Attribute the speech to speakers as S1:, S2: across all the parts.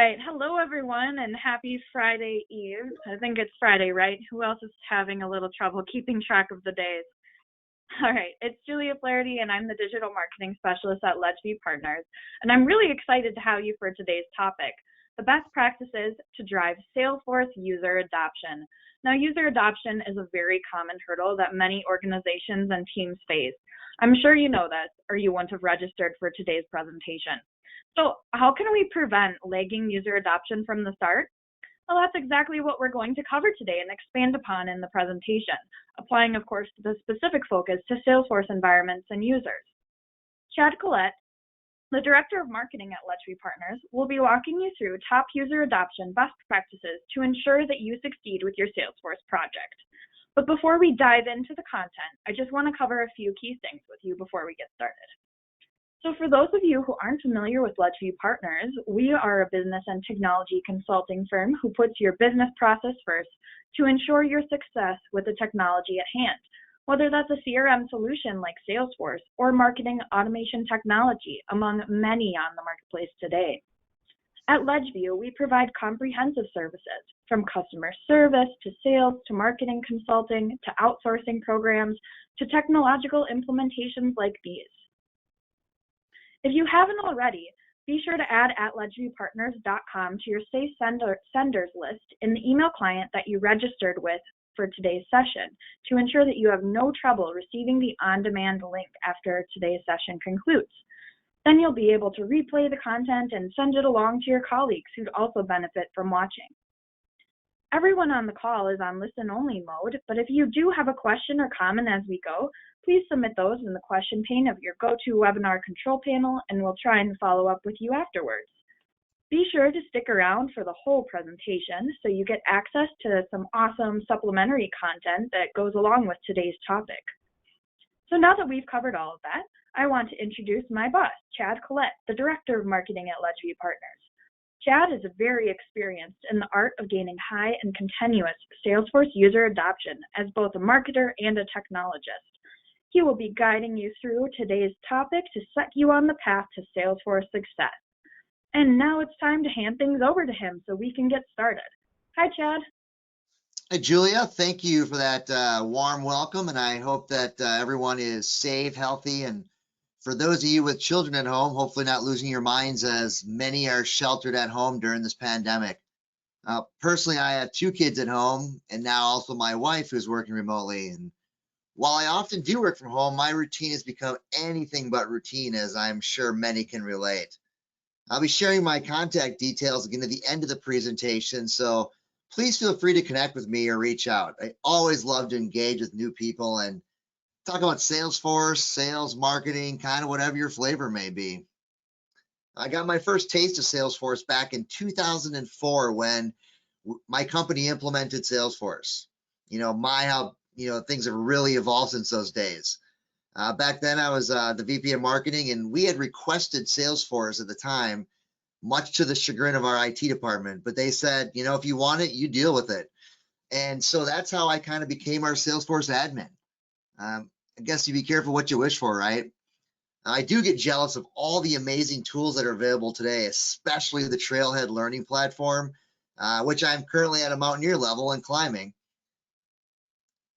S1: right. Hello, everyone, and happy Friday Eve. I think it's Friday, right? Who else is having a little trouble keeping track of the days? All right. It's Julia Flaherty, and I'm the Digital Marketing Specialist at Ledgeview Partners. And I'm really excited to have you for today's topic, the best practices to drive Salesforce user adoption. Now, user adoption is a very common hurdle that many organizations and teams face. I'm sure you know this, or you wouldn't have registered for today's presentation. So how can we prevent lagging user adoption from the start? Well, that's exactly what we're going to cover today and expand upon in the presentation, applying, of course, the specific focus to Salesforce environments and users. Chad Collette, the Director of Marketing at Ledgeview Partners, will be walking you through top user adoption best practices to ensure that you succeed with your Salesforce project. But before we dive into the content, I just want to cover a few key things with you before we get started. So for those of you who aren't familiar with Ledgeview Partners, we are a business and technology consulting firm who puts your business process first to ensure your success with the technology at hand, whether that's a CRM solution like Salesforce or marketing automation technology, among many on the marketplace today. At Ledgeview, we provide comprehensive services from customer service to sales to marketing consulting to outsourcing programs to technological implementations like these. If you haven't already, be sure to add @ledgeviewpartners.com to your Safe Senders list in the email client that you registered with for today's session to ensure that you have no trouble receiving the on-demand link after today's session concludes. Then you'll be able to replay the content and send it along to your colleagues who'd also benefit from watching. Everyone on the call is on listen-only mode, but if you do have a question or comment as we go, please submit those in the question pane of your GoToWebinar control panel, and we'll try and follow up with you afterwards. Be sure to stick around for the whole presentation so you get access to some awesome supplementary content that goes along with today's topic. So now that we've covered all of that, I want to introduce my boss, Chad Collette, the Director of Marketing at Ledgeview Partners. Chad is very experienced in the art of gaining high and continuous Salesforce user adoption as both a marketer and a technologist. He will be guiding you through today's topic to set you on the path to Salesforce success. And now it's time to hand things over to him so we can get started. Hi, Chad.
S2: Hey, Julia. Thank you for that warm welcome, and I hope that everyone is safe, healthy, and for those of you with children at home, hopefully not losing your minds as many are sheltered at home during this pandemic. Personally, I have 2 kids at home, and now also my wife who's working remotely. And while I often do work from home, my routine has become anything but routine, as I'm sure many can relate. I'll be sharing my contact details again at the end of the presentation, so please feel free to connect with me or reach out. I always love to engage with new people and talk about Salesforce, sales, marketing, kind of whatever your flavor may be. I got my first taste of Salesforce back in 2004 when my company implemented Salesforce. How things have really evolved since those days. Back then, I was the VP of marketing, and we had requested Salesforce at the time, much to the chagrin of our IT department. But they said, if you want it, you deal with it. And so that's how I kind of became our Salesforce admin. I guess you be careful what you wish for, right? I do get jealous of all the amazing tools that are available today, especially the TRAILHEAD learning platform, which I'm currently at a mountaineer level and climbing.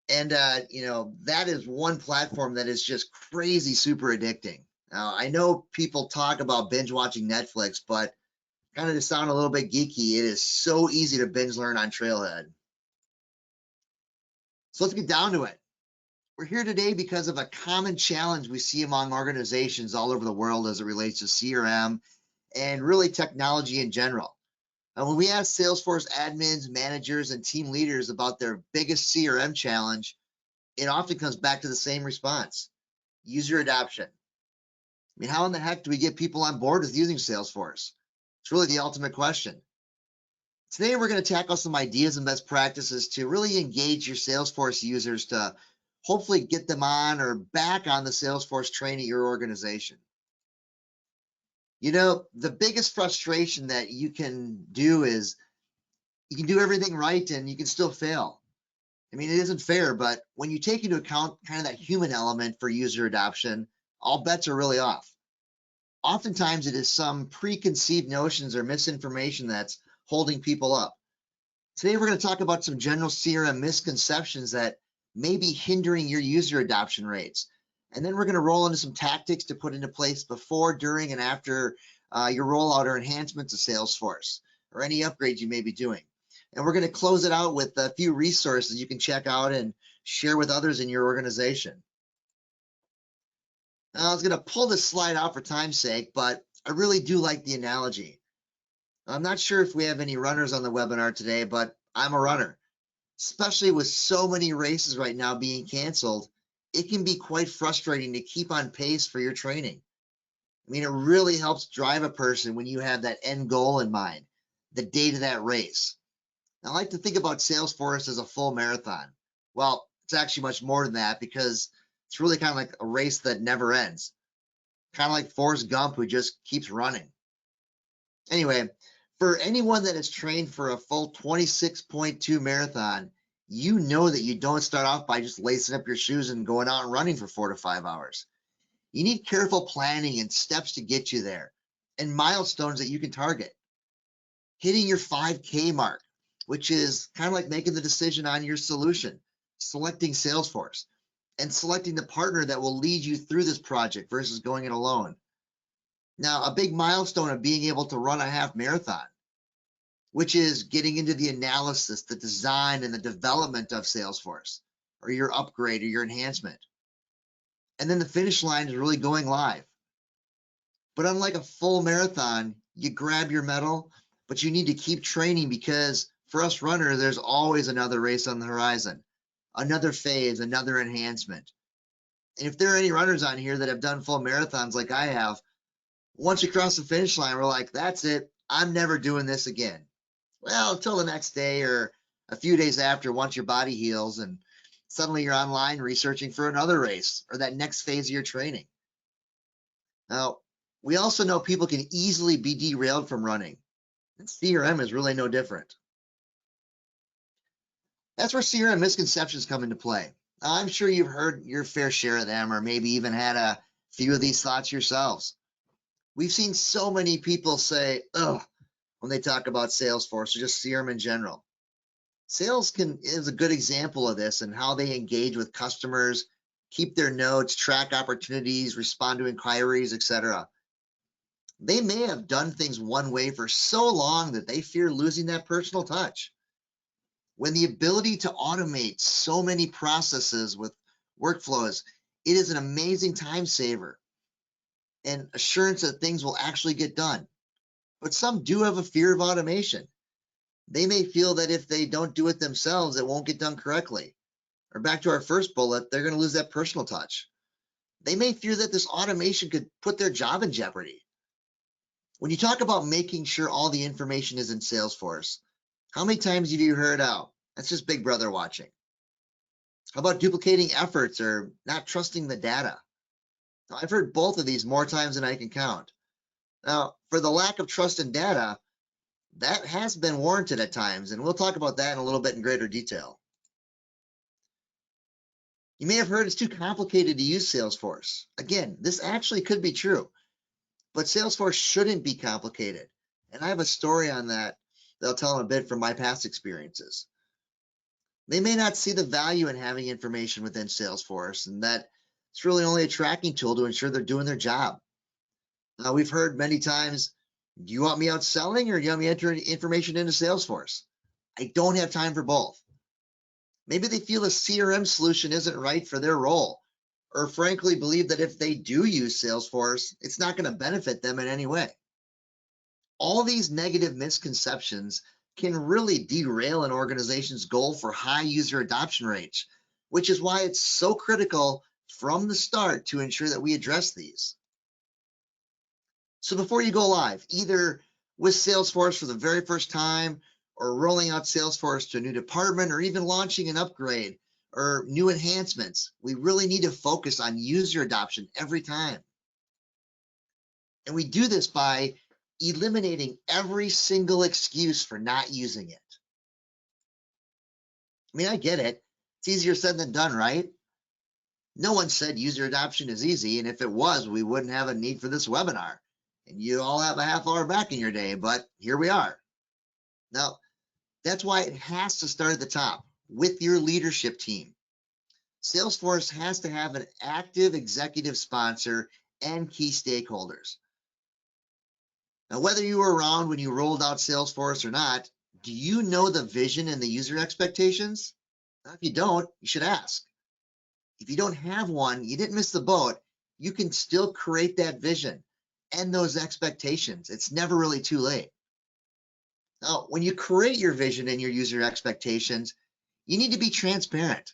S2: And, that is one platform that is just crazy, super addicting. Now, I know people talk about binge watching Netflix, but kind of to sound a little bit geeky, it is so easy to binge learn on TRAILHEAD. So let's get down to it. We're here today because of a common challenge we see among organizations all over the world as it relates to CRM and really technology in general. And when we ask Salesforce admins, managers, and team leaders about their biggest CRM challenge, it often comes back to the same response: user adoption. I mean, how in the heck do we get people on board with using Salesforce? It's really the ultimate question. Today, we're going to tackle some ideas and best practices to really engage your Salesforce users to hopefully get them on or back on the Salesforce train at your organization. The biggest frustration that you can do is you can do everything right and you can still fail. I mean, it isn't fair, but when you take into account kind of that human element for user adoption, all bets are really off. oftentimes it is some preconceived notions or misinformation that's holding people up. Today, we're going to talk about some general CRM misconceptions that may be hindering your user adoption rates. And then we're going to roll into some tactics to put into place before, during, and after your rollout or enhancements of Salesforce or any upgrades you may be doing. And we're going to close it out with a few resources you can check out and share with others in your organization. Now, I was going to pull this slide out for time's sake, but I really do like the analogy. I'm not sure if we have any runners on the webinar today, but I'm a runner. Especially with so many races right now being canceled, it can be quite frustrating to keep on pace for your training. I mean, it really helps drive a person when you have that end goal in mind, the date of that race. I like to think about Salesforce as a full marathon. Well, it's actually much more than that because it's really kind of like a race that never ends. Kind of like Forrest Gump, who just keeps running. Anyway, for anyone that is trained for a full 26.2 marathon, you know that you don't start off by just lacing up your shoes and going out and running for 4 to 5 hours. You need careful planning and steps to get you there, and milestones that you can target. Hitting your 5K mark, which is kind of like making the decision on your solution, selecting Salesforce, and selecting the partner that will lead you through this project versus going it alone. Now, a big milestone of being able to run a half marathon, which is getting into the analysis, the design, and the development of Salesforce, or your upgrade or your enhancement. And then the finish line is really going live. But unlike a full marathon, you grab your medal, but you need to keep training because for us runners, there's always another race on the horizon, another phase, another enhancement. And if there are any runners on here that have done full marathons like I have, once you cross the finish line, we're like, that's it. I'm never doing this again. Well, until the next day or a few days after, once your body heals and suddenly you're online researching for another race or that next phase of your training. Now, we also know people can easily be derailed from running, and CRM is really no different. That's where CRM misconceptions come into play. Now, I'm sure you've heard your fair share of them or maybe even had a few of these thoughts yourselves. We've seen so many people say, "Ugh," when they talk about Salesforce or just CRM in general. Sales is a good example of this and how they engage with customers, keep their notes, track opportunities, respond to inquiries, etc. They may have done things one way for so long that they fear losing that personal touch. When the ability to automate so many processes with workflows, it is an amazing time saver and assurance that things will actually get done. But some do have a fear of automation. They may feel that if they don't do it themselves, it won't get done correctly. Or back to our first bullet, they're going to lose that personal touch. They may fear that this automation could put their job in jeopardy. When you talk about making sure all the information is in Salesforce, how many times have you heard, "Oh, that's just Big Brother watching"? How about duplicating efforts or not trusting the data? Now, I've heard both of these more times than I can count. Now, for the lack of trust in data, that has been warranted at times, and we'll talk about that in a little bit in greater detail. You may have heard it's too complicated to use Salesforce. Again, this actually could be true, but Salesforce shouldn't be complicated. And I have a story on that I'll tell in a bit from my past experiences. They may not see the value in having information within Salesforce and that it's really only a tracking tool to ensure they're doing their job. We've heard many times, "Do you want me out selling or do you want me entering information into Salesforce?" I don't have time for both. Maybe they feel a CRM solution isn't right for their role, or frankly believe that if they do use Salesforce, it's not going to benefit them in any way. All these negative misconceptions can really derail an organization's goal for high user adoption rates, which is why it's so critical from the start to ensure that we address these. So before you go live, either with Salesforce for the very first time or rolling out Salesforce to a new department or even launching an upgrade or new enhancements, we really need to focus on user adoption every time. And we do this by eliminating every single excuse for not using it. I mean, I get it. It's easier said than done, right? No one said user adoption is easy, and if it was, we wouldn't have a need for this webinar. And you all have a half hour back in your day, but here we are. Now, that's why it has to start at the top with your leadership team. Salesforce has to have an active executive sponsor and key stakeholders. Now, whether you were around when you rolled out Salesforce or not, do you know the vision and the user expectations? Now, if you don't, you should ask. If you don't have one, you didn't miss the boat. You can still create that vision and those expectations. It's never really too late. Now, when you create your vision and your user expectations, you need to be transparent.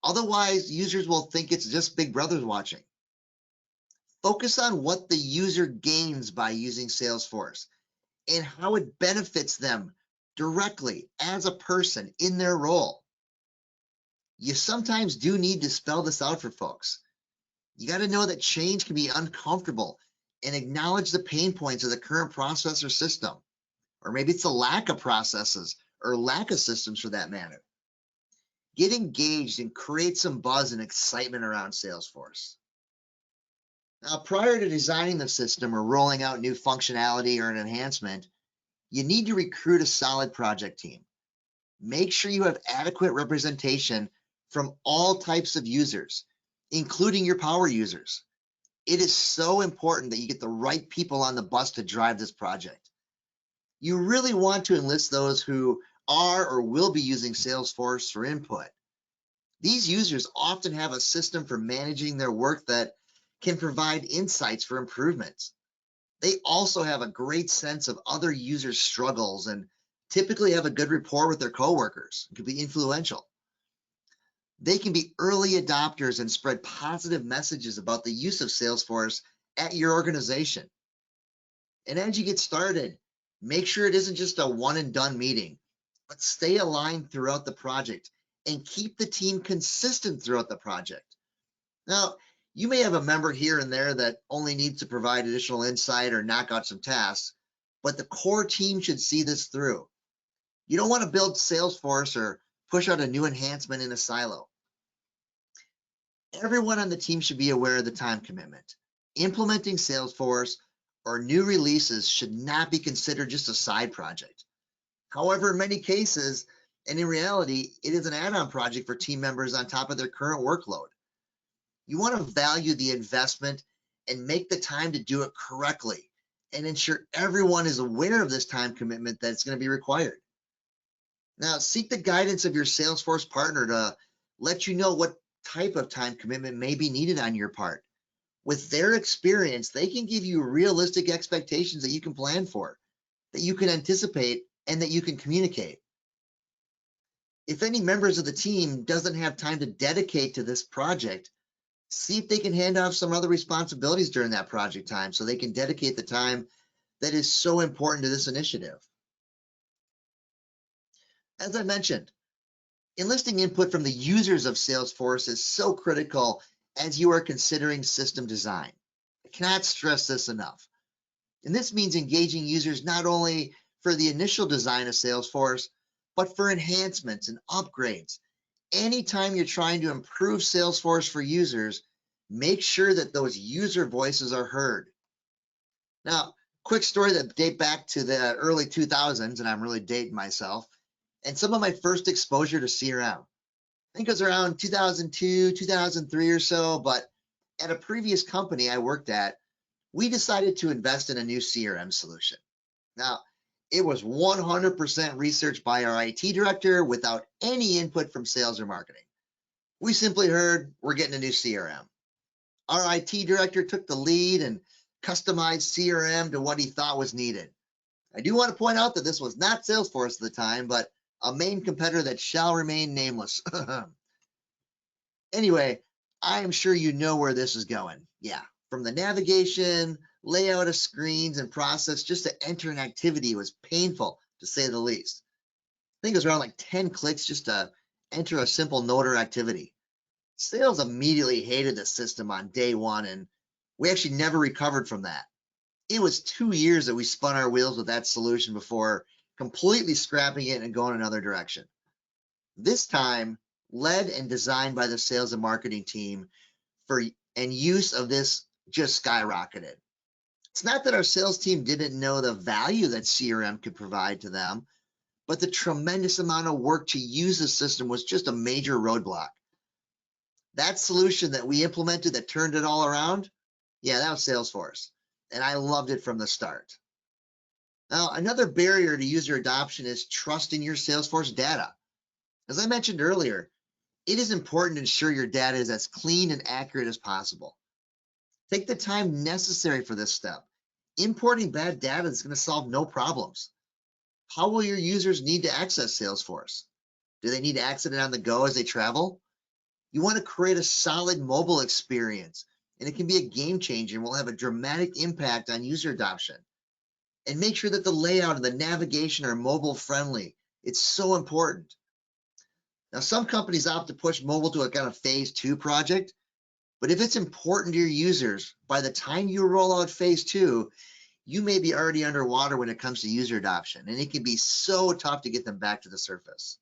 S2: Otherwise, users will think it's just Big Brother's watching. Focus on what the user gains by using Salesforce and how it benefits them directly as a person in their role. You sometimes do need to spell this out for folks. You got to know that change can be uncomfortable and acknowledge the pain points of the current process or system. Or maybe it's a lack of processes or lack of systems for that matter. Get engaged and create some buzz and excitement around Salesforce. Now, prior to designing the system or rolling out new functionality or an enhancement, you need to recruit a solid project team. Make sure you have adequate representation from all types of users, including your power users. It is so important that you get the right people on the bus to drive this project. You really want to enlist those who are or will be using Salesforce for input. These users often have a system for managing their work that can provide insights for improvements. They also have a great sense of other users' struggles and typically have a good rapport with their coworkers. It can be influential. They can be early adopters and spread positive messages about the use of Salesforce at your organization. And as you get started, make sure it isn't just a one and done meeting, but stay aligned throughout the project and keep the team consistent throughout the project. Now, you may have a member here and there that only needs to provide additional insight or knock out some tasks, but the core team should see this through. You don't want to build Salesforce or push out a new enhancement in a silo. Everyone on the team should be aware of the time commitment. Implementing Salesforce or new releases should not be considered just a side project. However, in many cases, and in reality, it is an add-on project for team members on top of their current workload. You want to value the investment and make the time to do it correctly and ensure everyone is aware of this time commitment that's going to be required. Now, seek the guidance of your Salesforce partner to let you know what type of time commitment may be needed on your part. With their experience, they can give you realistic expectations that you can plan for, that you can anticipate, and that you can communicate. If any members of the team doesn't have time to dedicate to this project, see if they can hand off some other responsibilities during that project time so they can dedicate the time that is so important to this initiative. As I mentioned, enlisting input from the users of Salesforce is so critical as you are considering system design. I cannot stress this enough. And this means engaging users not only for the initial design of Salesforce, but for enhancements and upgrades. Anytime you're trying to improve Salesforce for users, make sure that those user voices are heard. Now, quick story that date back to the early 2000s, and I'm really dating myself, and some of my first exposure to CRM. I think it was around 2002, 2003 or so, but at a previous company I worked at, we decided to invest in a new CRM solution. Now, it was 100% researched by our IT director without any input from sales or marketing. We simply heard, we're getting a new CRM. Our IT director took the lead and customized CRM to what he thought was needed. I do want to point out that this was not Salesforce at the time, but a main competitor that shall remain nameless. Anyway, I am sure you know where this is going. Yeah, from the navigation, layout of screens, and process just to enter an activity was painful, to say the least. I think it was around like 10 clicks just to enter a simple note or activity. Sales immediately hated the system on day one, and we actually never recovered from that. It was 2 years that we spun our wheels with that solution before completely scrapping it and going another direction. This time, led and designed by the sales and marketing team and use of this just skyrocketed. It's not that our sales team didn't know the value that CRM could provide to them, but the tremendous amount of work to use the system was just a major roadblock. That solution that we implemented that turned it all around, yeah, that was Salesforce. And I loved it from the start. Now, another barrier to user adoption is trusting your Salesforce data. As I mentioned earlier, it is important to ensure your data is as clean and accurate as possible. Take the time necessary for this step. Importing bad data is going to solve no problems. How will your users need to access Salesforce? Do they need to access it on the go as they travel? You want to create a solid mobile experience, and it can be a game changer and will have a dramatic impact on user adoption. And make sure that the layout and the navigation are mobile friendly. It's so important. Now, some companies opt to push mobile to a kind of phase 2 project, but if it's important to your users, by the time you roll out phase 2, you may be already underwater when it comes to user adoption, and it can be so tough to get them back to the surface.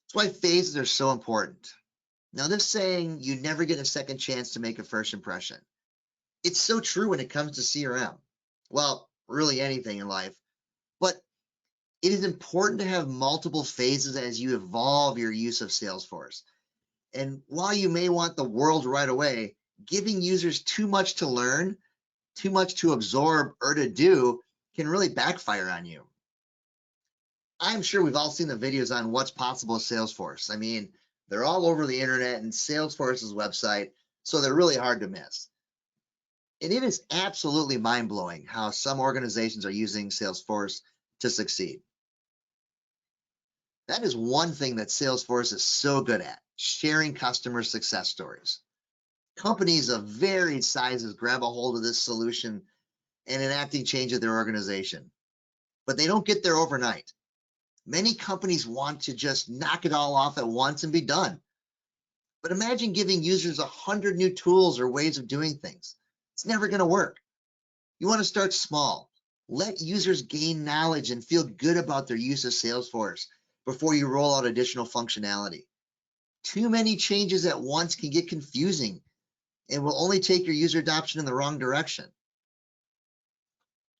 S2: That's why phases are so important. Now, this saying, you never get a second chance to make a first impression. It's so true when it comes to CRM. Well, really anything in life. But it is important to have multiple phases as you evolve your use of Salesforce. And while you may want the world right away, giving users too much to learn, too much to absorb or to do can really backfire on you. I'm sure we've all seen the videos on what's possible with Salesforce. I mean, they're all over the internet and Salesforce's website, so they're really hard to miss. And it is absolutely mind-blowing how some organizations are using Salesforce to succeed. That is one thing that Salesforce is so good at, sharing customer success stories. Companies of varied sizes grab a hold of this solution and enacting change at their organization. But they don't get there overnight. Many companies want to just knock it all off at once and be done. But imagine giving users 100 new tools or ways of doing things. It's never going to work. You want to start small. Let users gain knowledge and feel good about their use of Salesforce before you roll out additional functionality. Too many changes at once can get confusing and will only take your user adoption in the wrong direction.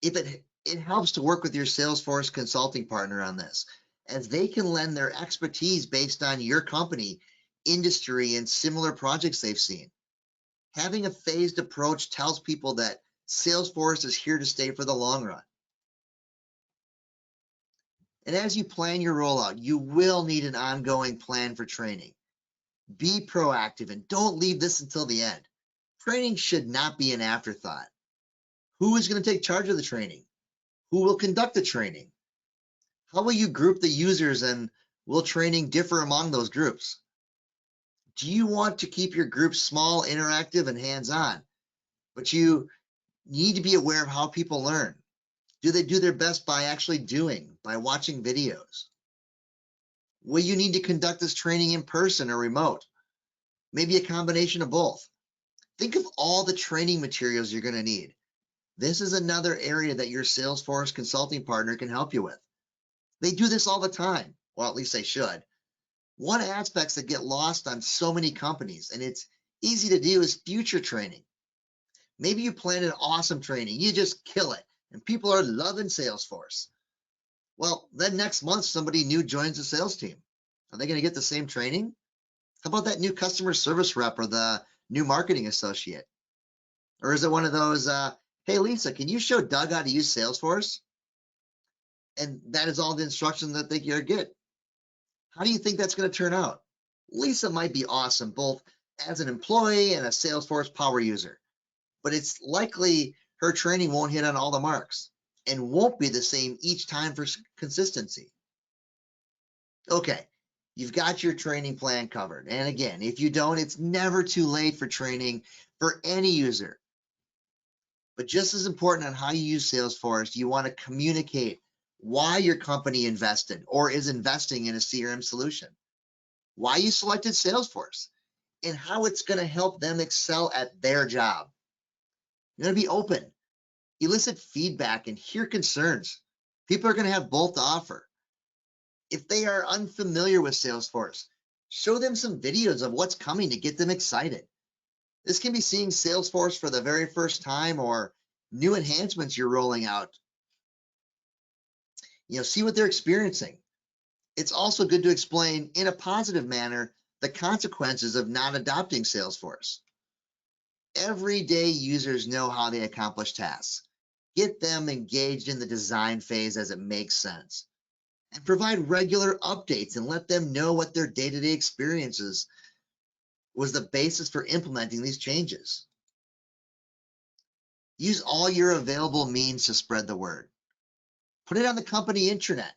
S2: It helps to work with your Salesforce consulting partner on this, as they can lend their expertise based on your company, industry, and similar projects they've seen. Having a phased approach tells people that Salesforce is here to stay for the long run. And as you plan your rollout, you will need an ongoing plan for training. Be proactive and don't leave this until the end. Training should not be an afterthought. Who is going to take charge of the training? Who will conduct the training? How will you group the users, and will training differ among those groups? Do you want to keep your group small, interactive, and hands-on? But you need to be aware of how people learn. Do they do their best by actually doing, by watching videos? Will you need to conduct this training in person or remote? Maybe a combination of both. Think of all the training materials you're going to need. This is another area that your Salesforce consulting partner can help you with. They do this all the time. Well, at least they should. One aspect that get lost on so many companies, and it's easy to do, is future training. Maybe you plan an awesome training. You just kill it, and people are loving Salesforce. Well, then next month, somebody new joins the sales team. Are they going to get the same training? How about that new customer service rep or the new marketing associate? Or is it one of those, hey, Lisa, can you show Doug how to use Salesforce? And that is all the instruction that they get. How do you think that's going to turn out? Lisa might be awesome, both as an employee and a Salesforce power user, but it's likely her training won't hit on all the marks and won't be the same each time for consistency. Okay, you've got your training plan covered. And again, if you don't, it's never too late for training for any user. But just as important on how you use Salesforce, you want to communicate why your company invested or is investing in a CRM solution, why you selected Salesforce, and how it's going to help them excel at their job. You're going to be open, elicit feedback, and hear concerns. People are going to have both to offer. If they are unfamiliar with Salesforce, show them some videos of what's coming to get them excited. This can be seeing Salesforce for the very first time or new enhancements you're rolling out. See what they're experiencing. It's also good to explain in a positive manner the consequences of not adopting Salesforce. Everyday users know how they accomplish tasks. Get them engaged in the design phase as it makes sense. And provide regular updates and let them know what their day-to-day experiences was the basis for implementing these changes. Use all your available means to spread the word. Put it on the company intranet,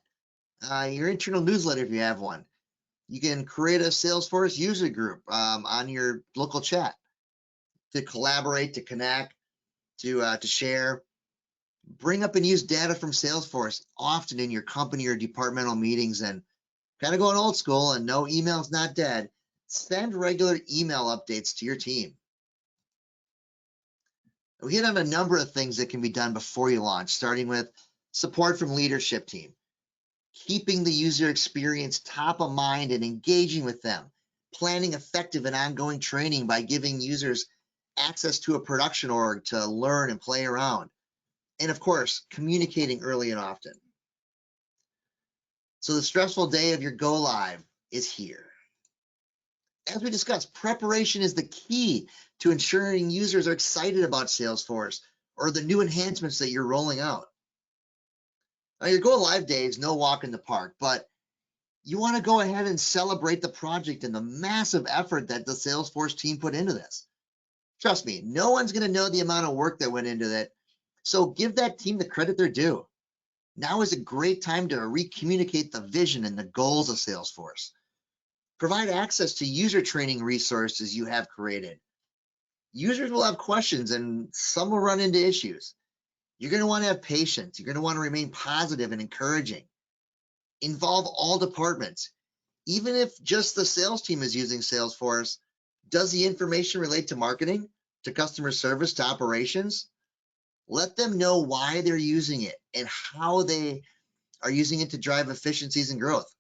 S2: your internal newsletter if you have one. You can create a Salesforce user group on your local chat to collaborate, to connect, to share. Bring up and use data from Salesforce often in your company or departmental meetings, and kind of going old school and no email's not dead. Send regular email updates to your team. We hit on a number of things that can be done before you launch, starting with support from leadership team, keeping the user experience top of mind and engaging with them, planning effective and ongoing training by giving users access to a production org to learn and play around, and of course, communicating early and often. So the stressful day of your go live is here. As we discussed, preparation is the key to ensuring users are excited about Salesforce or the new enhancements that you're rolling out. Now, your go live day is no walk in the park, but you want to go ahead and celebrate the project and the massive effort that the Salesforce team put into this. Trust me, no one's going to know the amount of work that went into it, so give that team the credit they're due. Now is a great time to re-communicate the vision and the goals of Salesforce. Provide access to user training resources you have created. Users will have questions and some will run into issues. You're going to want to have patience. You're going to want to remain positive and encouraging. Involve all departments. Even if just the sales team is using Salesforce, does the information relate to marketing, to customer service, to operations? Let them know why they're using it and how they are using it to drive efficiencies and growth.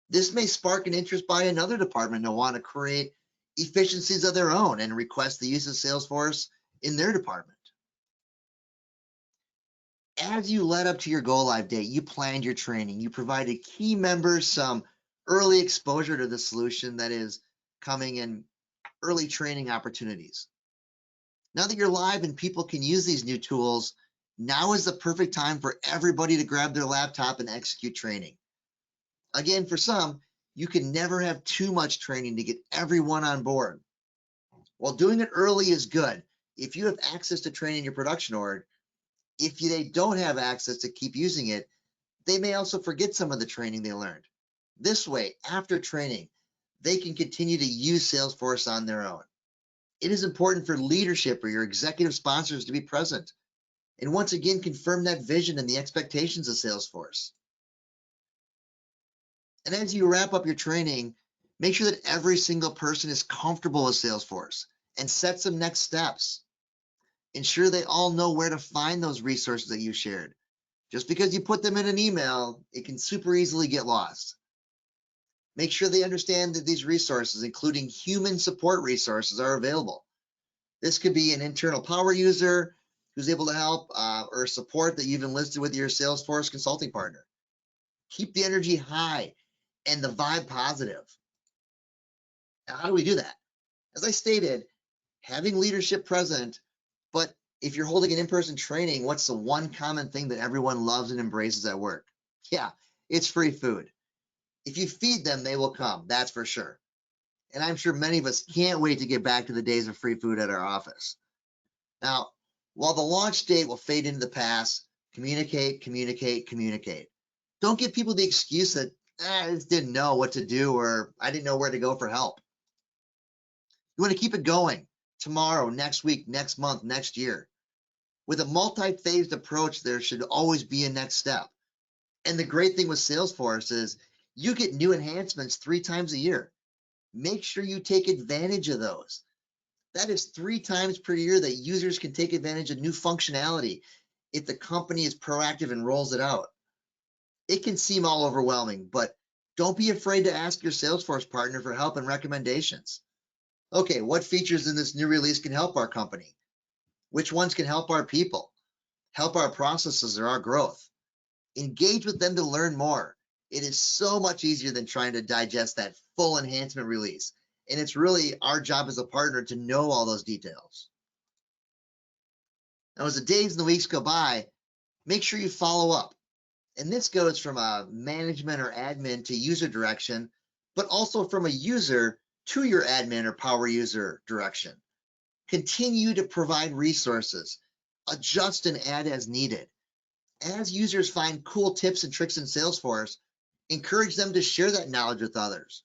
S2: This may spark an interest by another department to want to create efficiencies of their own and request the use of Salesforce in their department. As you led up to your go live date, you planned your training. You provided key members some early exposure to the solution that is coming in, early training opportunities. Now that you're live and people can use these new tools, now is the perfect time for everybody to grab their laptop and execute training. Again, for some, you can never have too much training to get everyone on board. While doing it early is good, if you have access to training your production org, if they don't have access to keep using it, they may also forget some of the training they learned. This way, after training, they can continue to use Salesforce on their own. It is important for leadership or your executive sponsors to be present and once again confirm that vision and the expectations of Salesforce. And as you wrap up your training, make sure that every single person is comfortable with Salesforce and set some next steps. Ensure they all know where to find those resources that you shared. Just because you put them in an email, it can super easily get lost. Make sure they understand that these resources, including human support resources, are available. This could be an internal power user who's able to help or support that you've enlisted with your Salesforce consulting partner. Keep the energy high and the vibe positive. Now, how do we do that? As I stated, having leadership present, but if you're holding an in-person training, what's the one common thing that everyone loves and embraces at work? Yeah, it's free food. If you feed them, they will come, that's for sure. And I'm sure many of us can't wait to get back to the days of free food at our office. Now, while the launch date will fade into the past, communicate, communicate, communicate. Don't give people the excuse that I just didn't know what to do or I didn't know where to go for help. You want to keep it going tomorrow, next week, next month, next year. With a multi-phased approach, there should always be a next step. And the great thing with Salesforce is you get new enhancements 3 times a year. Make sure you take advantage of those. That is 3 times per year that users can take advantage of new functionality if the company is proactive and rolls it out. It can seem all overwhelming, but don't be afraid to ask your Salesforce partner for help and recommendations. Okay, what features in this new release can help our company? Which ones can help our people, help our processes or our growth? Engage with them to learn more. It is so much easier than trying to digest that full enhancement release. And it's really our job as a partner to know all those details. Now, as the days and the weeks go by, make sure you follow up. And this goes from a management or admin to user direction, but also from a user to your admin or power user direction. Continue to provide resources, adjust and add as needed. As users find cool tips and tricks in Salesforce, encourage them to share that knowledge with others.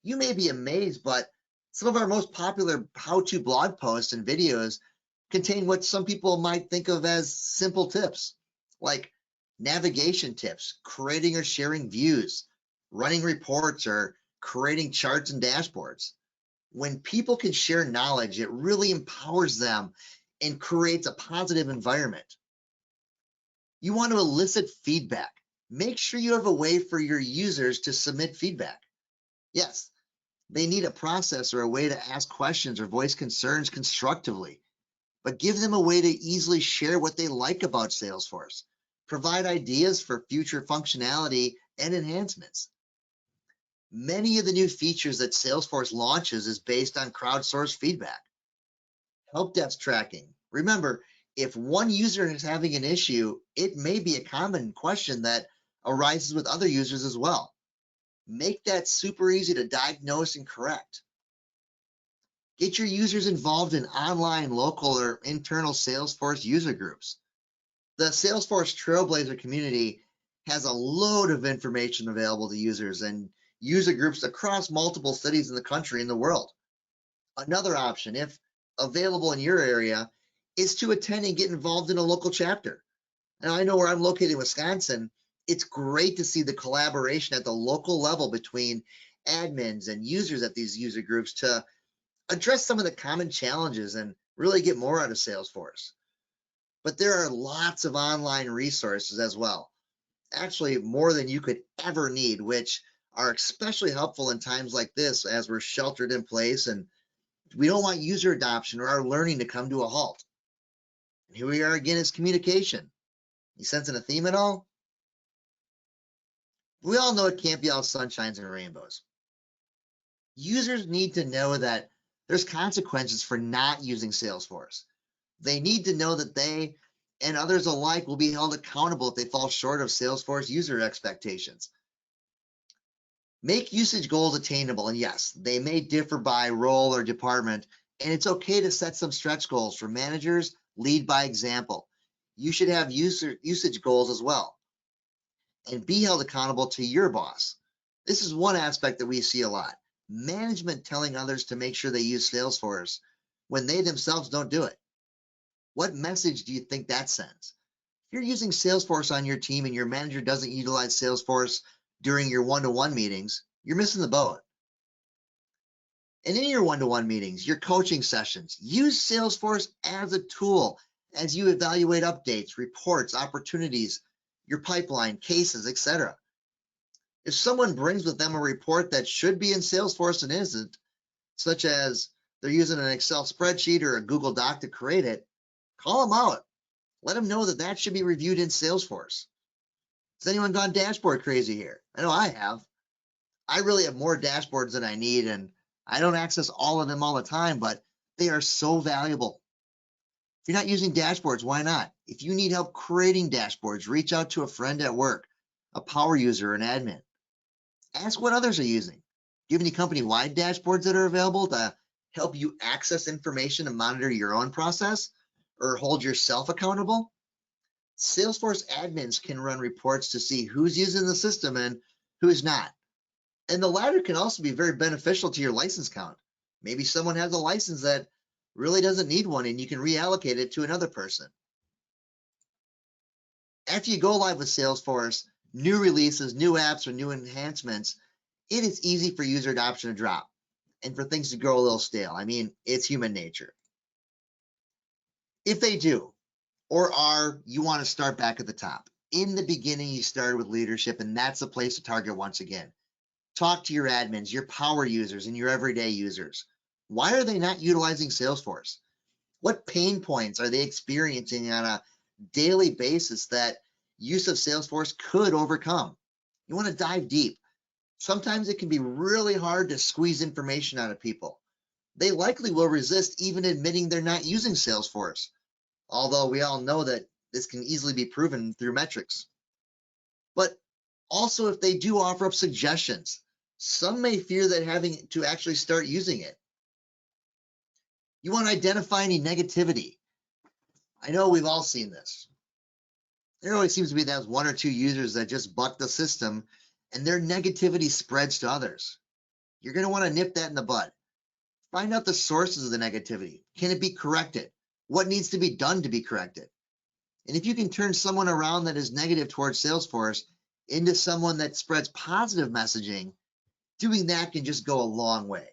S2: You may be amazed, but some of our most popular how-to blog posts and videos contain what some people might think of as simple tips, like navigation tips, creating or sharing views, running reports, or creating charts and dashboards. When people can share knowledge, it really empowers them and creates a positive environment. You want to elicit feedback. Make sure you have a way for your users to submit feedback. Yes, they need a process or a way to ask questions or voice concerns constructively, but give them a way to easily share what they like about Salesforce. Provide ideas for future functionality and enhancements. Many of the new features that Salesforce launches is based on crowdsourced feedback. Help desk tracking. Remember, if one user is having an issue, it may be a common question that arises with other users as well. Make that super easy to diagnose and correct. Get your users involved in online, local, or internal Salesforce user groups. The Salesforce Trailblazer community has a load of information available to users and user groups across multiple cities in the country and the world. Another option, if available in your area, is to attend and get involved in a local chapter. Now, I know where I'm located in Wisconsin, it's great to see the collaboration at the local level between admins and users at these user groups to address some of the common challenges and really get more out of Salesforce. But there are lots of online resources as well, actually more than you could ever need, which are especially helpful in times like this as we're sheltered in place and we don't want user adoption or our learning to come to a halt. And here we are again, is communication. You sensing a theme at all? We all know it can't be all sunshines and rainbows. Users need to know that there's consequences for not using Salesforce. They need to know that they and others alike will be held accountable if they fall short of Salesforce user expectations. Make usage goals attainable, and yes, they may differ by role or department, and it's okay to set some stretch goals. For managers, lead by example. You should have usage goals as well, and be held accountable to your boss. This is one aspect that we see a lot. Management telling others to make sure they use Salesforce when they themselves don't do it. What message do you think that sends? If you're using Salesforce on your team and your manager doesn't utilize Salesforce during your one-to-one meetings, you're missing the boat. And in your one-to-one meetings, your coaching sessions, use Salesforce as a tool as you evaluate updates, reports, opportunities, your pipeline, cases, etc. If someone brings with them a report that should be in Salesforce and isn't, such as they're using an Excel spreadsheet or a Google Doc to create it, call them out. Let them know that that should be reviewed in Salesforce. Has anyone gone dashboard crazy here? I know I have. I really have more dashboards than I need, and I don't access all of them all the time, but they are so valuable. If you're not using dashboards, why not? If you need help creating dashboards, reach out to a friend at work, a power user, an admin. Ask what others are using. Do you have any company-wide dashboards that are available to help you access information and monitor your own process or hold yourself accountable? Salesforce admins can run reports to see who's using the system and who's not. And the latter can also be very beneficial to your license count. Maybe someone has a license that really doesn't need one and you can reallocate it to another person. After you go live with Salesforce, new releases, new apps, or new enhancements, it is easy for user adoption to drop and for things to grow a little stale. I mean, it's human nature. If they do, you want to start back at the top. In the beginning, you started with leadership, and that's the place to target once again. Talk to your admins, your power users, and your everyday users. Why are they not utilizing Salesforce? What pain points are they experiencing on a daily basis that use of Salesforce could overcome? You want to dive deep. Sometimes it can be really hard to squeeze information out of people. They likely will resist even admitting they're not using Salesforce, although we all know that this can easily be proven through metrics. But also, if they do offer up suggestions, some may fear that having to actually start using it. You want to identify any negativity. I know we've all seen this. There always seems to be that one or two users that just buck the system and their negativity spreads to others. You're going to want to nip that in the bud. Find out the sources of the negativity. Can it be corrected? What needs to be done to be corrected? And if you can turn someone around that is negative towards Salesforce into someone that spreads positive messaging, doing that can just go a long way.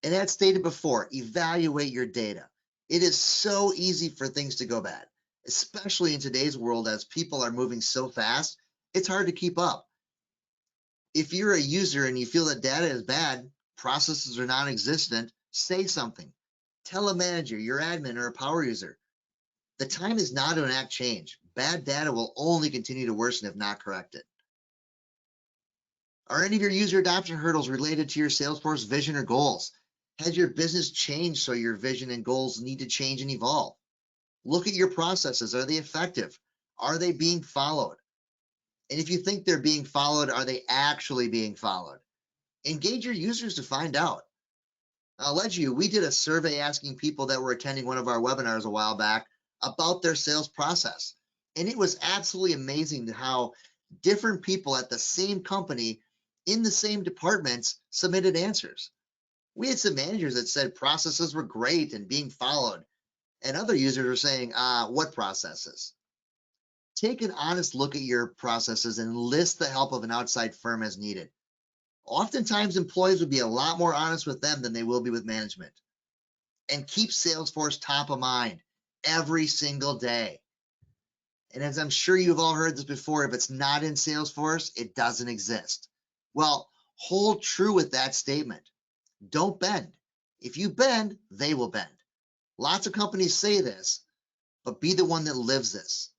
S2: And as stated before, evaluate your data. It is so easy for things to go bad, especially in today's world as people are moving so fast, it's hard to keep up. If you're a user and you feel that data is bad, processes are non-existent, say something. Tell a manager, your admin, or a power user. The time is now to enact change. Bad data will only continue to worsen if not corrected. Are any of your user adoption hurdles related to your Salesforce vision or goals? Has your business changed so your vision and goals need to change and evolve? Look at your processes. Are they effective? Are they being followed? And if you think they're being followed, are they actually being followed? Engage your users to find out. Ledgeview, we did a survey asking people that were attending one of our webinars a while back about their sales process. And it was absolutely amazing how different people at the same company in the same departments submitted answers. We had some managers that said processes were great and being followed, and other users were saying, what processes? Take an honest look at your processes and enlist the help of an outside firm as needed. Oftentimes, employees will be a lot more honest with them than they will be with management. And keep Salesforce top of mind every single day. And as I'm sure you've all heard this before, if it's not in Salesforce, it doesn't exist. Well, hold true with that statement. Don't bend. If you bend, they will bend. Lots of companies say this, but be the one that lives this.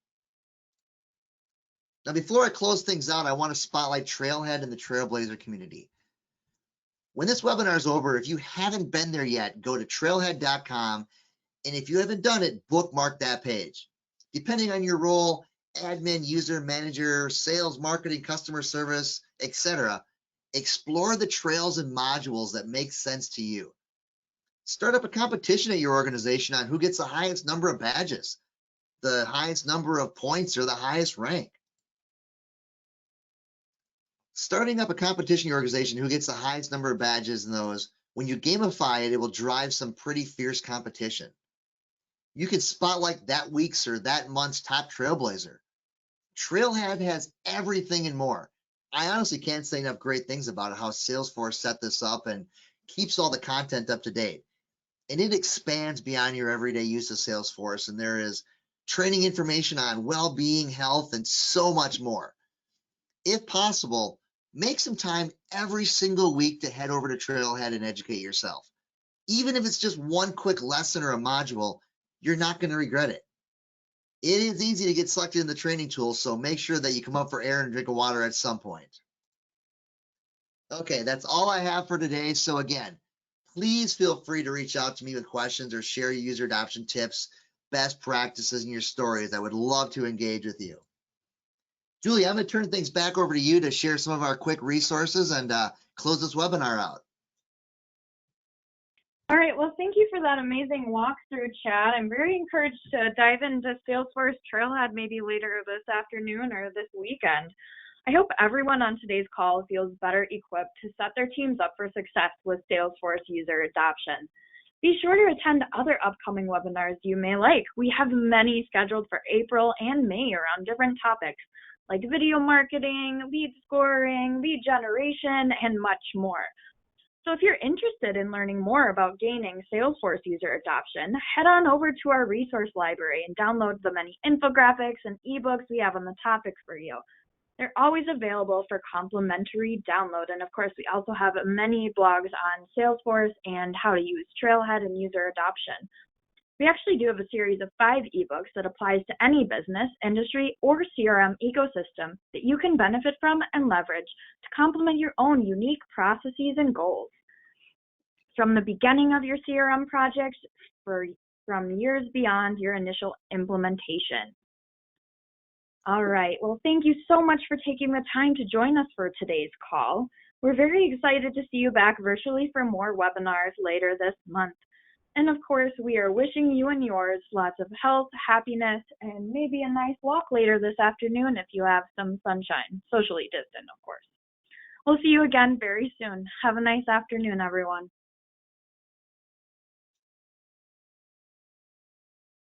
S2: Now, before I close things out, I want to spotlight Trailhead and the Trailblazer community. When this webinar is over, if you haven't been there yet, go to trailhead.com. And if you haven't done it, bookmark that page. Depending on your role, admin, user, manager, sales, marketing, customer service, etc., explore the trails and modules that make sense to you. Start up a competition at your organization on who gets the highest number of badges, the highest number of points, or the highest rank. Starting up a competition in your organization who gets the highest number of badges in those, when you gamify it, it will drive some pretty fierce competition. You can spotlight that week's or that month's top trailblazer. Trailhead has everything and more. I honestly can't say enough great things about it, how Salesforce set this up and keeps all the content up to date. And it expands beyond your everyday use of Salesforce, and there is training information on well-being, health, and so much more. If possible, make some time every single week to head over to Trailhead and educate yourself. Even if it's just one quick lesson or a module, you're not going to regret it. It is easy to get selected in the training tools, so make sure that you come up for air and drink of water at some point. Okay, that's all I have for today. So again, please feel free to reach out to me with questions or share your user adoption tips, best practices, and your stories. I would love to engage with you. Julie, I'm going to turn things back over to you to share some of our quick resources and close this webinar out.
S1: All right, well, thank you for that amazing walkthrough, Chad. I'm very encouraged to dive into Salesforce Trailhead maybe later this afternoon or this weekend. I hope everyone on today's call feels better equipped to set their teams up for success with Salesforce user adoption. Be sure to attend other upcoming webinars you may like. We have many scheduled for April and May around different topics like video marketing, lead scoring, lead generation, and much more. So if you're interested in learning more about gaining Salesforce user adoption, head on over to our resource library and download the many infographics and ebooks we have on the topic for you. They're always available for complimentary download. And of course, we also have many blogs on Salesforce and how to use Trailhead and user adoption. We actually do have a series of 5 ebooks that applies to any business, industry, or CRM ecosystem that you can benefit from and leverage to complement your own unique processes and goals. From the beginning of your CRM projects from years beyond your initial implementation. All right, well, thank you so much for taking the time to join us for today's call. We're very excited to see you back virtually for more webinars later this month. And of course, we are wishing you and yours lots of health, happiness, and maybe a nice walk later this afternoon if you have some sunshine, socially distant, of course. We'll see you again very soon. Have a nice afternoon, everyone.